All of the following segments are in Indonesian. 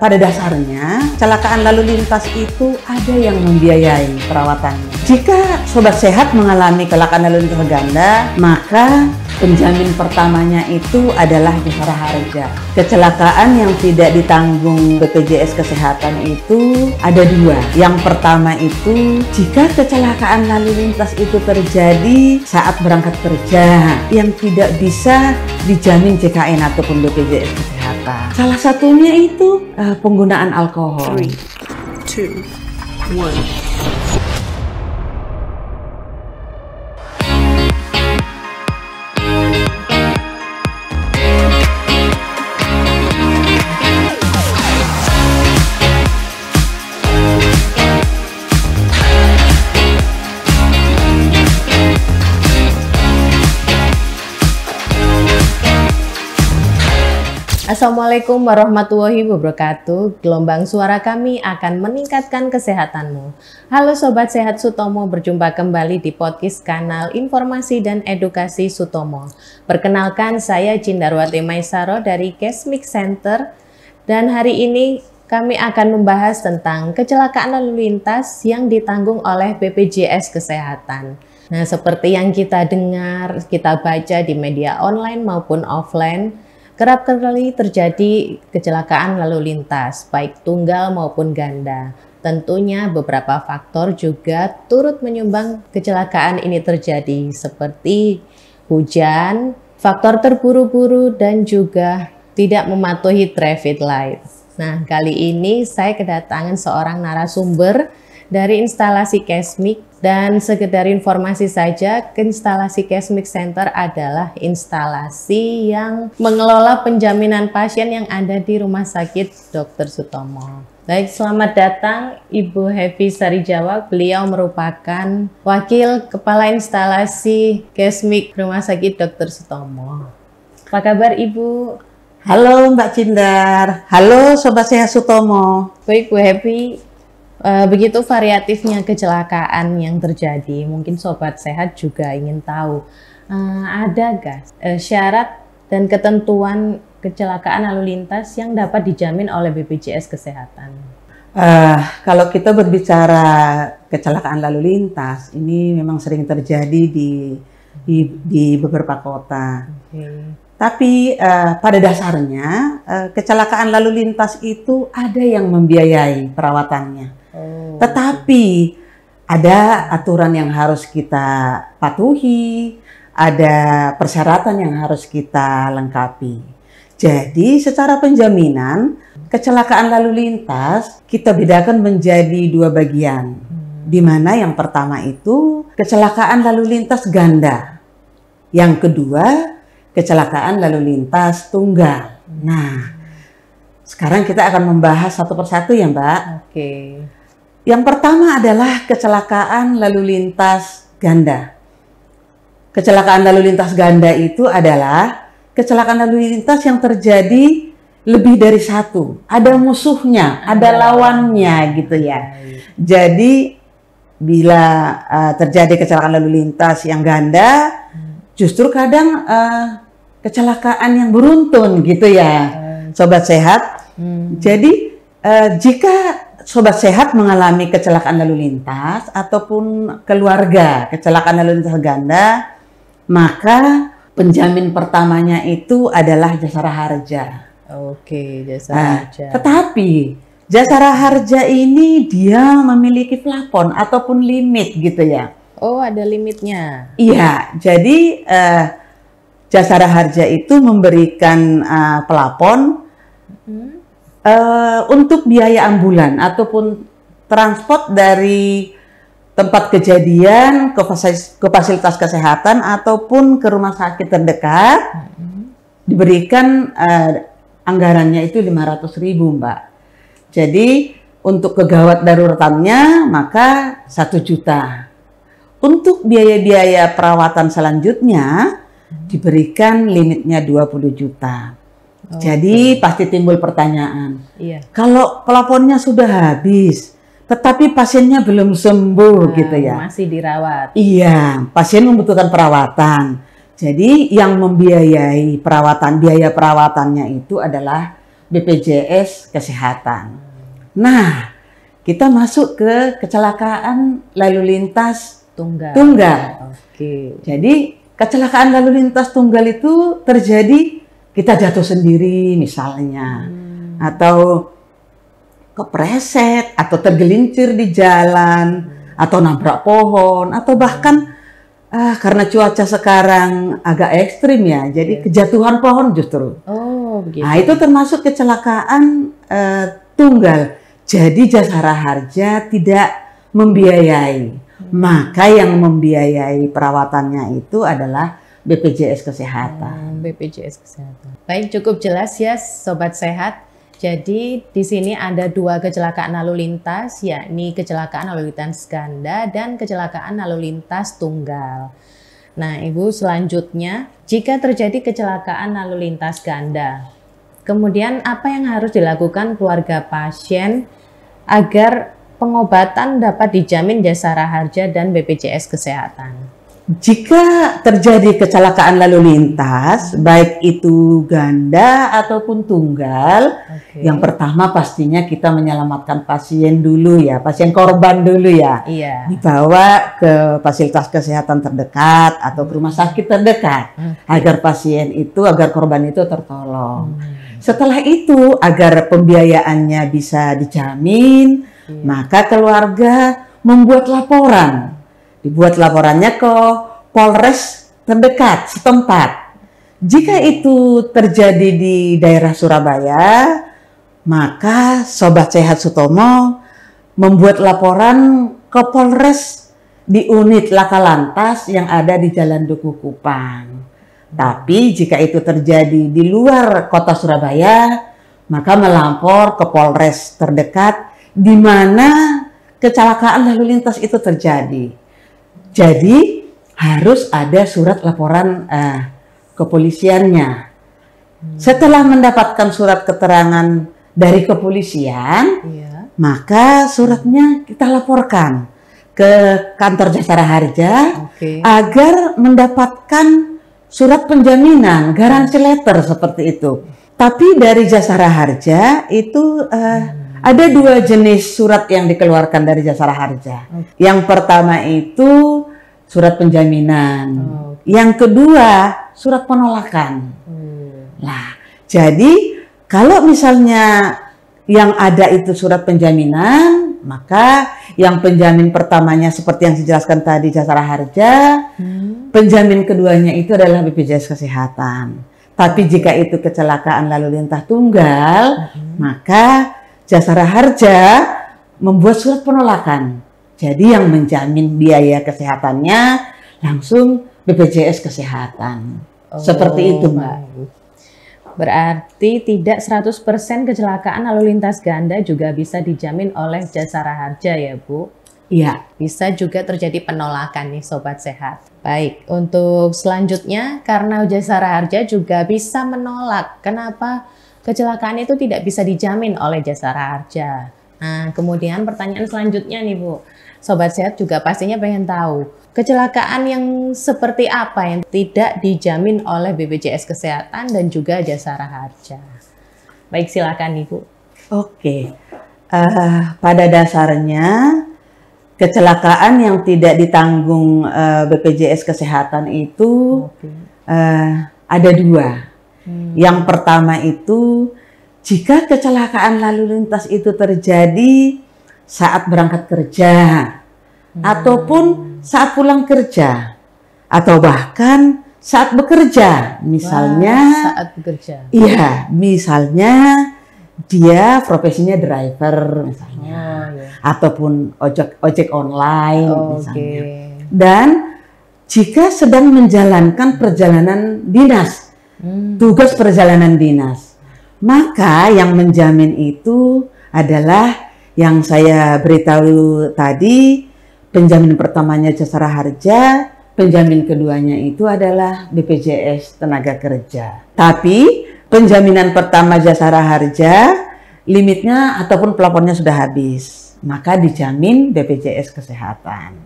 pada dasarnya kecelakaan lalu lintas itu ada yang membiayai perawatannya. Jika sobat sehat mengalami kecelakaan lalu lintas ganda, maka penjamin pertamanya itu adalah jasara harja. Kecelakaan yang tidak ditanggung BPJS Kesehatan itu ada dua. Yang pertama itu, jika kecelakaan lalu lintas itu terjadi saat berangkat kerja yang tidak bisa dijamin JKN ataupun BPJS Kesehatan. Salah satunya itu penggunaan alkohol. 3, 2, 1. Assalamualaikum warahmatullahi wabarakatuh. Gelombang suara kami akan meningkatkan kesehatanmu. Halo Sobat Sehat Sutomo, berjumpa kembali di podcast kanal Informasi dan Edukasi Sutomo. Perkenalkan, saya Cindarwati Maisaro dari Kesmik Center. Dan hari ini kami akan membahas tentang kecelakaan lalu lintas yang ditanggung oleh BPJS Kesehatan. Nah, seperti yang kita dengar, kita baca di media online maupun offline, kerap kali terjadi kecelakaan lalu lintas, baik tunggal maupun ganda. Tentunya beberapa faktor juga turut menyumbang kecelakaan ini terjadi, seperti hujan, faktor terburu-buru, dan juga tidak mematuhi traffic light. Nah, kali ini saya kedatangan seorang narasumber dari instalasi Kesmik. Dan sekedar informasi saja, instalasi Kesmik Center adalah instalasi yang mengelola penjaminan pasien yang ada di Rumah Sakit Dr. Sutomo. Baik, selamat datang Ibu Happy Sarijawa. Beliau merupakan Wakil Kepala Instalasi Kesmik Rumah Sakit Dr. Sutomo. Apa kabar Ibu? Halo Mbak Cindar, halo Sobat Sehat Sutomo. Baik Bu Happy. Begitu variatifnya kecelakaan yang terjadi, mungkin Sobat Sehat juga ingin tahu, ada gak syarat dan ketentuan kecelakaan lalu lintas yang dapat dijamin oleh BPJS Kesehatan? Kalau kita berbicara kecelakaan lalu lintas, ini memang sering terjadi di beberapa kota. Tapi pada dasarnya kecelakaan lalu lintas itu ada yang membiayai perawatannya. Tetapi ada aturan yang harus kita patuhi, ada persyaratan yang harus kita lengkapi. Jadi secara penjaminan kecelakaan lalu lintas kita bedakan menjadi dua bagian. Di mana yang pertama itu kecelakaan lalu lintas ganda. Yang kedua kecelakaan lalu lintas tunggal. Nah, sekarang kita akan membahas satu persatu ya Mbak. Oke. Yang pertama adalah kecelakaan lalu lintas ganda. Kecelakaan lalu lintas ganda itu adalah kecelakaan lalu lintas yang terjadi lebih dari satu. Ada musuhnya, ada lawannya gitu ya. Jadi bila terjadi kecelakaan lalu lintas yang ganda, justru kadang kecelakaan yang beruntun gitu ya, Sobat Sehat. Jadi jika Sobat Sehat mengalami kecelakaan lalu lintas ataupun keluarga kecelakaan lalu lintas ganda, maka penjamin pertamanya itu adalah jasara harja. Oke, jasara harja. Tetapi jasara harja ini dia memiliki plafon ataupun limit gitu ya. Oh, ada limitnya. Iya, jadi jasara harja itu memberikan plafon untuk biaya ambulan ataupun transport dari tempat kejadian ke fasilitas kesehatan ataupun ke rumah sakit terdekat, diberikan anggarannya itu 500.000 Mbak. Jadi untuk kegawat daruratannya maka 1 juta. Untuk biaya-biaya perawatan selanjutnya diberikan limitnya 20 juta. Jadi pasti timbul pertanyaan, kalau plafonnya sudah habis, tetapi pasiennya belum sembuh gitu ya. Masih dirawat. Iya, pasien membutuhkan perawatan. Jadi yang membiayai perawatan, biaya perawatannya itu adalah BPJS Kesehatan. Nah, kita masuk ke kecelakaan lalu lintas tunggal. Oke. Jadi kecelakaan lalu lintas tunggal itu terjadi kita jatuh sendiri misalnya, atau kepreset, atau tergelincir di jalan, atau nabrak pohon, atau bahkan karena cuaca sekarang agak ekstrim ya, jadi kejatuhan pohon justru. Oh, begitu. Nah, itu termasuk kecelakaan tunggal. Jadi Jasara Harja tidak membiayai. Maka yang membiayai perawatannya itu adalah BPJS Kesehatan. BPJS Kesehatan. Baik, cukup jelas ya Sobat Sehat. Jadi di sini ada 2 kecelakaan lalu lintas, yakni kecelakaan lalu lintas ganda dan kecelakaan lalu lintas tunggal. Nah, Ibu, selanjutnya jika terjadi kecelakaan lalu lintas ganda, kemudian apa yang harus dilakukan keluarga pasien agar pengobatan dapat dijamin Jasara Harja dan BPJS Kesehatan? Jika terjadi kecelakaan lalu lintas, baik itu ganda ataupun tunggal, yang pertama pastinya kita menyelamatkan pasien dulu ya, pasien korban dulu ya. Iya. Dibawa ke fasilitas kesehatan terdekat atau ke rumah sakit terdekat, agar agar korban itu tertolong. Setelah itu, agar pembiayaannya bisa dijamin, maka keluarga membuat laporan. Dibuat laporannya ke Polres terdekat setempat. Jika itu terjadi di daerah Surabaya, maka Sobat Sehat Sutomo membuat laporan ke Polres di unit Laka Lantas yang ada di Jalan Duku Kupang. Tapi jika itu terjadi di luar kota Surabaya, maka melapor ke Polres terdekat di mana kecelakaan lalu lintas itu terjadi. Jadi harus ada surat laporan kepolisiannya. Setelah mendapatkan surat keterangan dari kepolisian, maka suratnya kita laporkan ke kantor Jasara Harja agar mendapatkan surat penjaminan, garansi letter seperti itu. Tapi dari Jasara Harja itu ada 2 jenis surat yang dikeluarkan dari Jasara Harja. Yang pertama itu surat penjaminan. Yang kedua surat penolakan. Nah, jadi kalau misalnya yang ada itu surat penjaminan, maka yang penjamin pertamanya seperti yang dijelaskan tadi Jasara Harja, penjamin keduanya itu adalah BPJS Kesehatan. Tapi jika itu kecelakaan lalu lintas tunggal, maka Jasara Harja membuat surat penolakan. Jadi yang menjamin biaya kesehatannya langsung BPJS Kesehatan. Seperti itu, Mbak. Berarti tidak 100% kecelakaan lalu lintas ganda juga bisa dijamin oleh Jasara Harja ya, Bu? Iya. Bisa juga terjadi penolakan nih Sobat Sehat. Baik, untuk selanjutnya karena Jasara Harja juga bisa menolak. Kenapa kecelakaan itu tidak bisa dijamin oleh Jasara Harja? Nah, kemudian pertanyaan selanjutnya nih Bu, Sobat Sehat juga pastinya pengen tahu kecelakaan yang seperti apa yang tidak dijamin oleh BPJS Kesehatan dan juga Jasara Harja. Baik, silakan Ibu. Oke, pada dasarnya kecelakaan yang tidak ditanggung BPJS Kesehatan itu ada 2. Yang pertama itu jika kecelakaan lalu lintas itu terjadi saat berangkat kerja ataupun saat pulang kerja atau bahkan saat bekerja, misalnya saat bekerja. Iya, misalnya dia profesinya driver misalnya, ataupun ojek online misalnya. Dan jika sedang menjalankan perjalanan dinas, tugas perjalanan dinas, maka yang menjamin itu adalah yang saya beritahu tadi, penjamin pertamanya Jasara Harja, penjamin keduanya itu adalah BPJS Tenaga Kerja. Tapi penjaminan pertama Jasara Harja, limitnya ataupun plafonnya sudah habis, maka dijamin BPJS Kesehatan.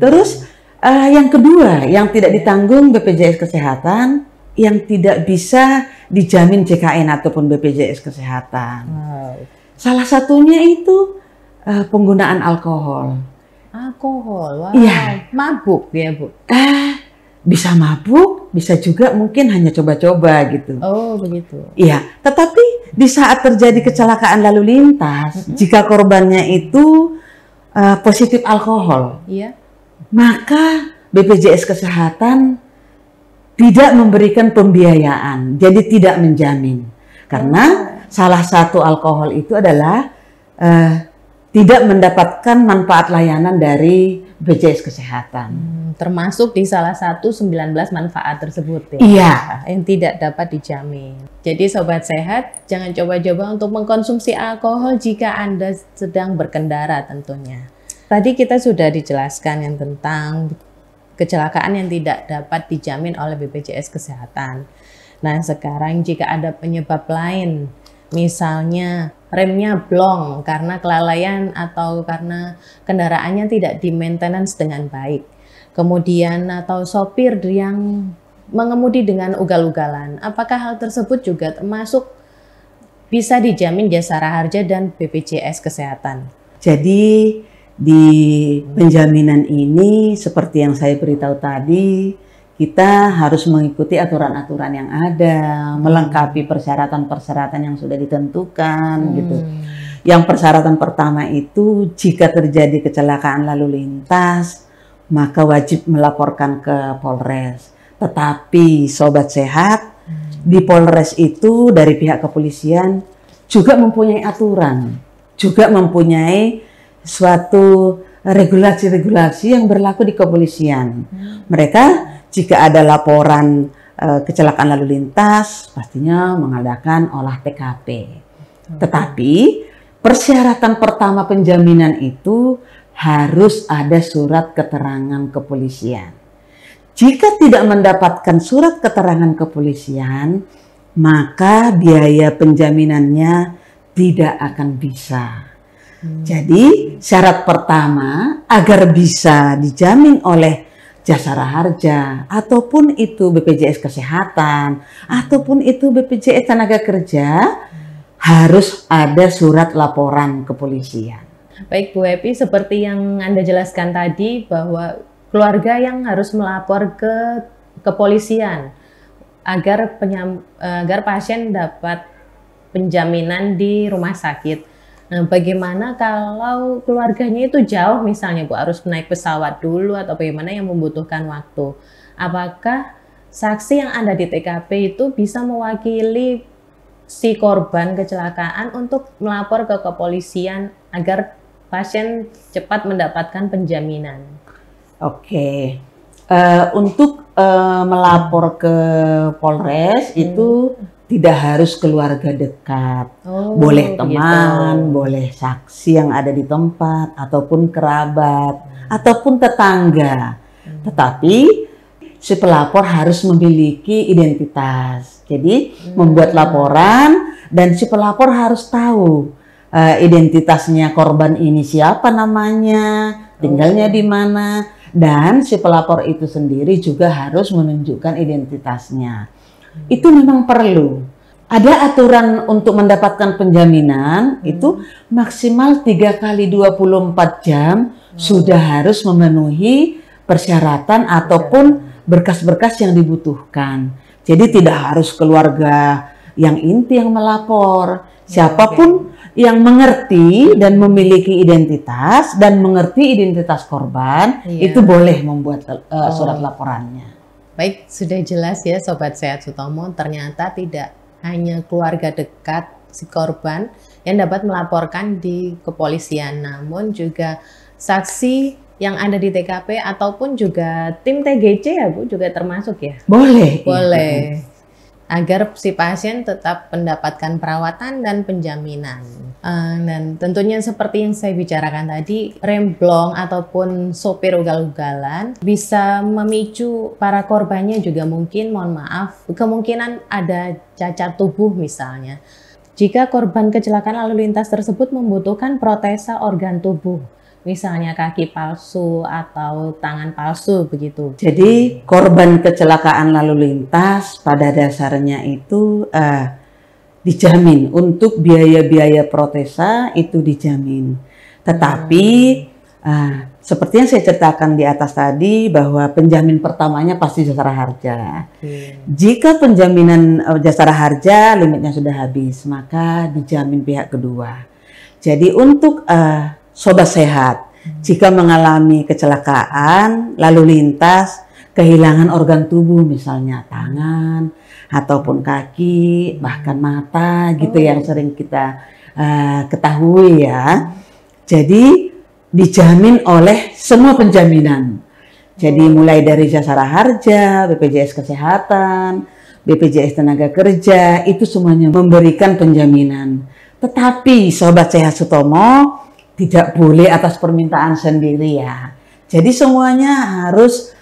Terus yang kedua yang tidak ditanggung BPJS Kesehatan yang tidak bisa dijamin JKN ataupun BPJS Kesehatan. Salah satunya itu penggunaan alkohol. Alkohol, wow. Iya. Mabuk ya Bu? Bisa mabuk, bisa juga mungkin hanya coba-coba gitu. Oh begitu. Iya, tetapi di saat terjadi kecelakaan lalu lintas, jika korbannya itu positif alkohol, Iya. maka BPJS Kesehatan tidak memberikan pembiayaan, jadi tidak menjamin. Karena salah satu alkohol itu adalah tidak mendapatkan manfaat layanan dari BPJS Kesehatan. Termasuk di salah satu 19 manfaat tersebut ya? Iya. Yang tidak dapat dijamin. Jadi Sobat Sehat, jangan coba-coba untuk mengkonsumsi alkohol jika Anda sedang berkendara tentunya. Tadi kita sudah dijelaskan yang tentang kecelakaan yang tidak dapat dijamin oleh BPJS Kesehatan. Nah sekarang jika ada penyebab lain, misalnya remnya blong karena kelalaian atau karena kendaraannya tidak di-maintenance dengan baik. Kemudian atau sopir yang mengemudi dengan ugal-ugalan. Apakah hal tersebut juga termasuk bisa dijamin Jasara Harja dan BPJS Kesehatan? Jadi di penjaminan ini seperti yang saya beritahu tadi, kita harus mengikuti aturan-aturan yang ada, melengkapi persyaratan-persyaratan yang sudah ditentukan gitu. Yang persyaratan pertama itu jika terjadi kecelakaan lalu lintas, maka wajib melaporkan ke Polres. Tetapi Sobat Sehat, di Polres itu dari pihak kepolisian juga mempunyai aturan, juga mempunyai suatu regulasi-regulasi yang berlaku di kepolisian. Mereka jika ada laporan kecelakaan lalu lintas, pastinya mengadakan olah TKP. Tetapi persyaratan pertama penjaminan itu harus ada surat keterangan kepolisian. Jika tidak mendapatkan surat keterangan kepolisian, maka biaya penjaminannya tidak akan bisa. Jadi syarat pertama agar bisa dijamin oleh Jasara Harja ataupun itu BPJS Kesehatan ataupun itu BPJS Tenaga Kerja harus ada surat laporan kepolisian. Baik Bu Epi, seperti yang Anda jelaskan tadi bahwa keluarga yang harus melapor ke kepolisian agar pasien dapat penjaminan di rumah sakit. Nah, bagaimana kalau keluarganya itu jauh misalnya Bu, harus naik pesawat dulu atau bagaimana yang membutuhkan waktu? Apakah saksi yang ada di TKP itu bisa mewakili si korban kecelakaan untuk melapor ke kepolisian agar pasien cepat mendapatkan penjaminan? Oke, untuk melapor ke Polres itu tidak harus keluarga dekat, boleh teman, boleh saksi yang ada di tempat, ataupun kerabat, ataupun tetangga. Tetapi si pelapor harus memiliki identitas. Jadi membuat laporan dan si pelapor harus tahu identitasnya korban ini siapa namanya, tinggalnya di mana, dan si pelapor itu sendiri juga harus menunjukkan identitasnya. Itu memang perlu. Ada aturan untuk mendapatkan penjaminan itu maksimal 3 kali 24 jam sudah harus memenuhi persyaratan ataupun berkas-berkas yang dibutuhkan. Jadi tidak harus keluarga yang inti yang melapor. Siapapun yang mengerti dan memiliki identitas dan mengerti identitas korban itu boleh membuat surat laporannya. Baik, sudah jelas ya Sobat Sehat Sutomo, ternyata tidak hanya keluarga dekat si korban yang dapat melaporkan di kepolisian, namun juga saksi yang ada di TKP ataupun juga tim TGC ya Bu, juga termasuk ya? Boleh. Boleh. Agar si pasien tetap mendapatkan perawatan dan penjaminan. Dan tentunya seperti yang saya bicarakan tadi, rem blong ataupun sopir ugal-ugalan bisa memicu para korbannya juga mungkin, mohon maaf, kemungkinan ada cacat tubuh misalnya. Jika korban kecelakaan lalu lintas tersebut membutuhkan protesa organ tubuh, misalnya kaki palsu atau tangan palsu begitu? Jadi korban kecelakaan lalu lintas pada dasarnya itu dijamin untuk biaya-biaya protesa itu dijamin. Tetapi seperti yang saya ceritakan di atas tadi bahwa penjamin pertamanya pasti jasara harja. Jika penjaminan jasara harja limitnya sudah habis, maka dijamin pihak kedua. Jadi untuk sobat sehat, jika mengalami kecelakaan lalu lintas, kehilangan organ tubuh misalnya tangan ataupun kaki, bahkan mata gitu yang sering kita ketahui ya. Jadi dijamin oleh semua penjaminan. Jadi mulai dari jasara harja, BPJS Kesehatan, BPJS Tenaga Kerja, itu semuanya memberikan penjaminan. Tetapi Sobat Sehat Sutomo tidak boleh atas permintaan sendiri ya. Jadi semuanya harus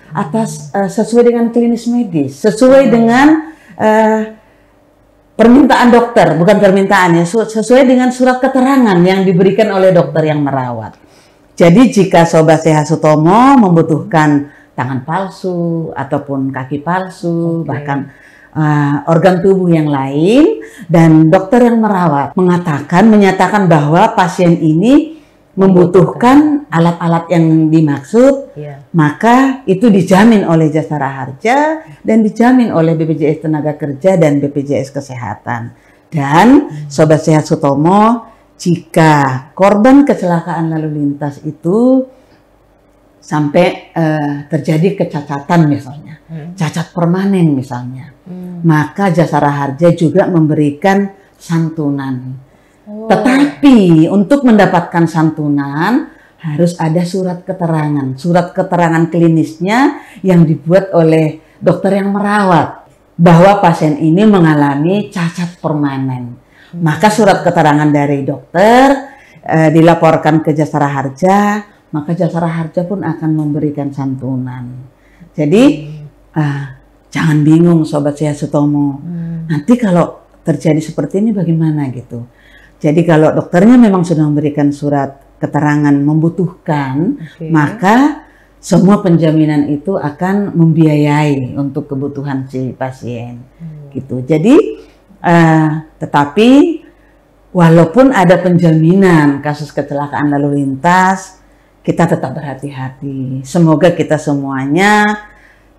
sesuai dengan klinis medis, sesuai dengan permintaan dokter, bukan permintaannya, sesuai dengan surat keterangan yang diberikan oleh dokter yang merawat. Jadi jika Sobat Sehat Sutomo membutuhkan tangan palsu ataupun kaki palsu, bahkan organ tubuh yang lain, dan dokter yang merawat menyatakan bahwa pasien ini membutuhkan alat-alat yang dimaksud, maka itu dijamin oleh jasara harja dan dijamin oleh BPJS Tenaga Kerja dan BPJS Kesehatan. Dan Sobat Sehat Sutomo, jika korban kecelakaan lalu lintas itu sampai terjadi kecacatan misalnya, cacat permanen misalnya, maka jasara harja juga memberikan santunan. Tetapi untuk mendapatkan santunan harus ada surat keterangan klinisnya yang dibuat oleh dokter yang merawat bahwa pasien ini mengalami cacat permanen. Maka surat keterangan dari dokter dilaporkan ke jasara harja, maka jasara harja pun akan memberikan santunan. Jadi jangan bingung Sobat Sehat Sutomo. Nanti kalau terjadi seperti ini bagaimana gitu. Jadi kalau dokternya memang sudah memberikan surat keterangan membutuhkan, maka semua penjaminan itu akan membiayai untuk kebutuhan si pasien. Gitu. Jadi tetapi walaupun ada penjaminan kasus kecelakaan lalu lintas, kita tetap berhati-hati. Semoga kita semuanya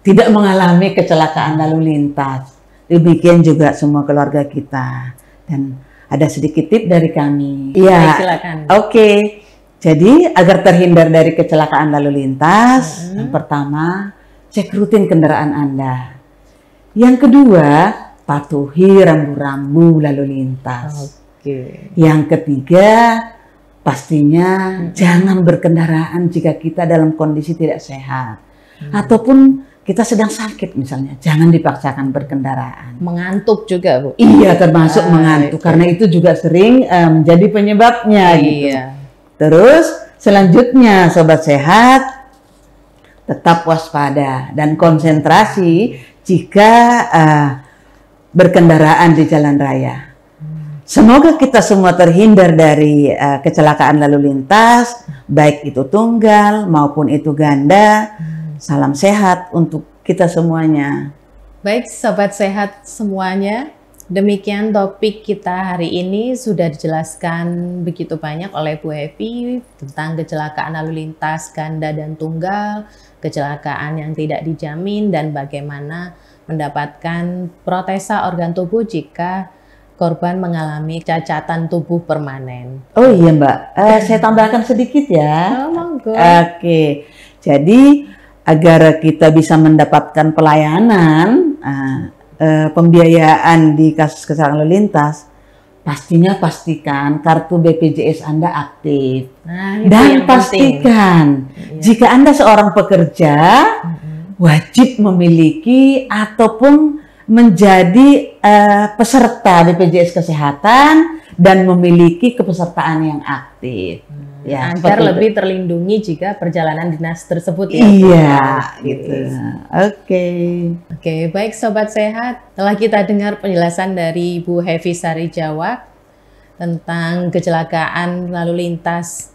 tidak mengalami kecelakaan lalu lintas. Demikian juga semua keluarga kita. Dan ada sedikit tip dari kami. Iya, silakan. Oke. Jadi agar terhindar dari kecelakaan lalu lintas, yang pertama cek rutin kendaraan Anda. Yang kedua, patuhi rambu-rambu lalu lintas. Yang ketiga, pastinya jangan berkendaraan jika kita dalam kondisi tidak sehat. Ataupun kita sedang sakit misalnya, jangan dipaksakan berkendaraan. Mengantuk juga, Bu? Iya, termasuk mengantuk. Karena itu juga sering menjadi penyebabnya gitu. Terus selanjutnya Sobat Sehat, tetap waspada dan konsentrasi jika berkendaraan di jalan raya. Semoga kita semua terhindar dari kecelakaan lalu lintas, baik itu tunggal maupun itu ganda. Salam sehat untuk kita semuanya. Baik Sobat Sehat semuanya, demikian topik kita hari ini, sudah dijelaskan begitu banyak oleh Bu Hevi tentang kecelakaan lalu lintas ganda dan tunggal, kecelakaan yang tidak dijamin, dan bagaimana mendapatkan protesa organ tubuh jika korban mengalami cacatan tubuh permanen. Oh iya Mbak, saya tambahkan sedikit ya. Oh, monggo. Oke, jadi agar kita bisa mendapatkan pelayanan, pembiayaan di kasus kecelakaan lalu lintas, pastikan kartu BPJS Anda aktif. Dan pastikan jika Anda seorang pekerja, wajib memiliki ataupun menjadi peserta BPJS Kesehatan dan memiliki kepesertaan yang aktif. Ya, agar lebih terlindungi jika perjalanan dinas tersebut ya. Iya, gitu. Oke, baik Sobat Sehat, telah kita dengar penjelasan dari Bu Hevi Sari Jawak tentang kecelakaan lalu lintas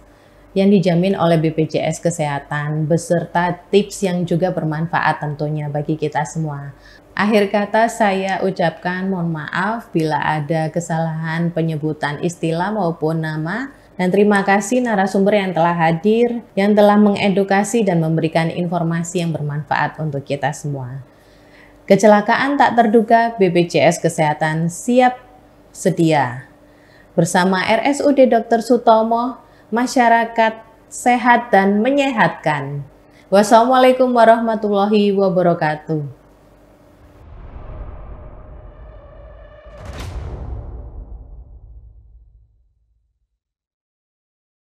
yang dijamin oleh BPJS Kesehatan beserta tips yang juga bermanfaat tentunya bagi kita semua. Akhir kata saya ucapkan mohon maaf bila ada kesalahan penyebutan istilah maupun nama, dan terima kasih narasumber yang telah hadir, yang telah mengedukasi dan memberikan informasi yang bermanfaat untuk kita semua. Kecelakaan tak terduga, BPJS Kesehatan siap sedia. Bersama RSUD Dr. Sutomo, masyarakat sehat dan menyehatkan. Wassalamualaikum warahmatullahi wabarakatuh.